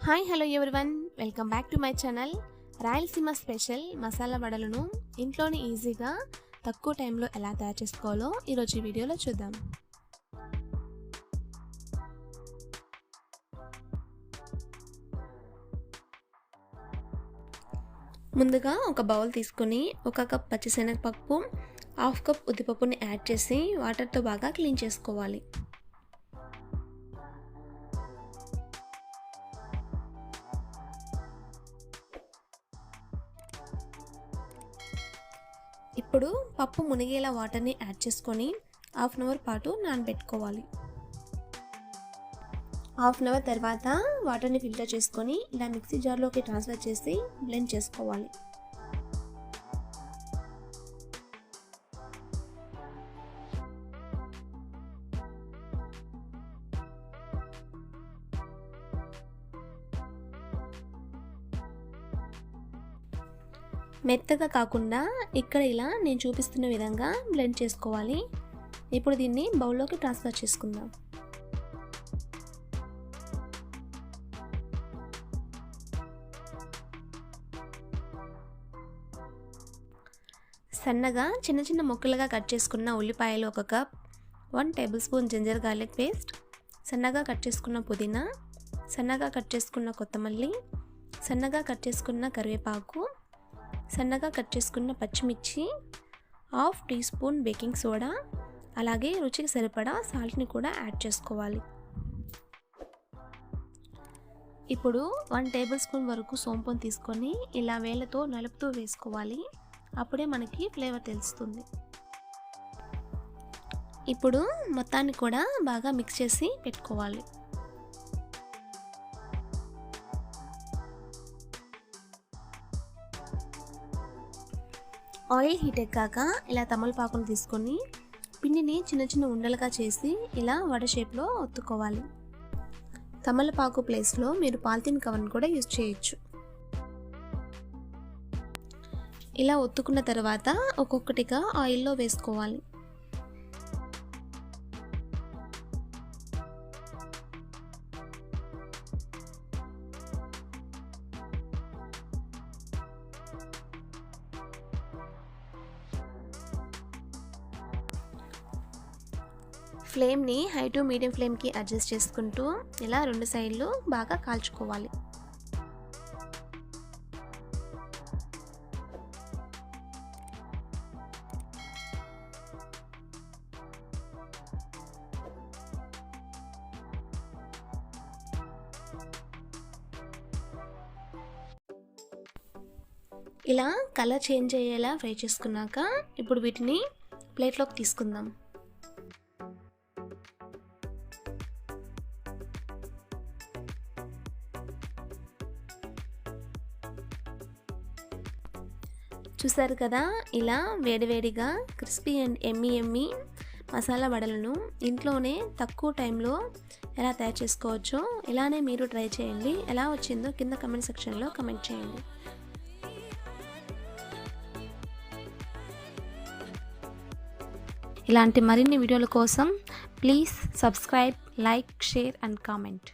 Hi hello everyone, welcome back to my channel. Rayalaseema special masala వడలను ఇంట్లోనే ఈజీగా తక్కువ టైంలో ఎలా తయారు చేసుకోవాలో ఈరోజు ఈ వీడియోలో చూద్దాం. ముందుగా ఒక బౌల్ తీసుకొని 1 కప్ పచ్చిశనగపప్పు, 1/2 కప్ ఉద్దిపప్పుని యాడ్ చేసి వాటర్తో బాగా క్లీన్ చేసుకోవాలి. ఇప్పుడు పప్పు మునిగేలా వాటర్ని యాడ్ చేసుకొని 1/2 అవర్ పాటు నానబెట్టుకోవాలి. 1/2 అవర్ తర్వాత వాటర్ని ఫిల్టర్ చేసుకొని ఇలా మిక్సీ జార్లోకి ట్రాన్స్ఫర్ చేసి బ్లెండ్ చేసుకోవాలి. మెత్తగా కాకుండా ఇక్కడ ఇలా నేను చూపిస్తున్న విధంగా బ్లెండ్ చేసుకోవాలి. ఇప్పుడు దీన్ని బౌల్లోకి ట్రాన్స్ఫర్ చేసుకుందాం. సన్నగా చిన్న చిన్న ముక్కలుగా కట్ చేసుకున్న ఉల్లిపాయలు 1 cup, 1 tablespoon ginger garlic paste, సన్నగా కట్ చేసుకున్న పుదీనా, సన్నగా కట్ చేసుకున్న కొత్తమల్లి, సన్నగా కట్ చేసుకున్న కరివేపాకు, సన్నగా కట్ చేసుకున్న పచ్చిమిర్చి, 1/2 టీ స్పూన్ బేకింగ్ సోడా, అలాగే రుచికి సరిపడా సాల్ట్ని కూడా యాడ్ చేసుకోవాలి. ఇప్పుడు 1 టేబుల్ స్పూన్ వరకు సోంపుని తీసుకొని ఇలా వేళ్ళతో నలుపుతూ వేసుకోవాలి. అప్పుడే మనకి ఫ్లేవర్ తెలుస్తుంది. ఇప్పుడు మొత్తాన్ని కూడా బాగా మిక్స్ చేసి పెట్టుకోవాలి. ఆయిల్ హీట్ ఎక్కాక ఇలా తమలపాకును తీసుకొని పిండిని చిన్న చిన్న ఉండలుగా చేసి ఇలా వడ షేప్లో ఒత్తుకోవాలి. తమలపాకు ప్లేస్లో మీరు పాలిథిన్ కవర్ని కూడా యూజ్ చేయొచ్చు. ఇలా ఒత్తుకున్న తర్వాత ఒక్కొక్కటిగా ఆయిల్లో వేసుకోవాలి. ఫ్లేమ్ని హై టు మీడియం ఫ్లేమ్కి అడ్జస్ట్ చేసుకుంటూ ఇలా 2 సైడ్లు బాగా కాల్చుకోవాలి. ఇలా కలర్ చేంజ్ అయ్యేలా ఫ్రై చేసుకున్నాక ఇప్పుడు వీటిని ప్లేట్లోకి తీసుకుందాం. చూసారు కదా, ఇలా వేడివేడిగా క్రిస్పీ అండ్ ఎమ్మీ మసాలా వడలను ఇంట్లోనే తక్కువ టైంలో ఎలా తయారు చేసుకోవచ్చో ఇలానే మీరు ట్రై చేయండి. ఎలా వచ్చిందో కింద కమెంట్ సెక్షన్లో కమెంట్ చేయండి. ఇలాంటి మరిన్ని వీడియోల కోసం please subscribe, like, share and comment.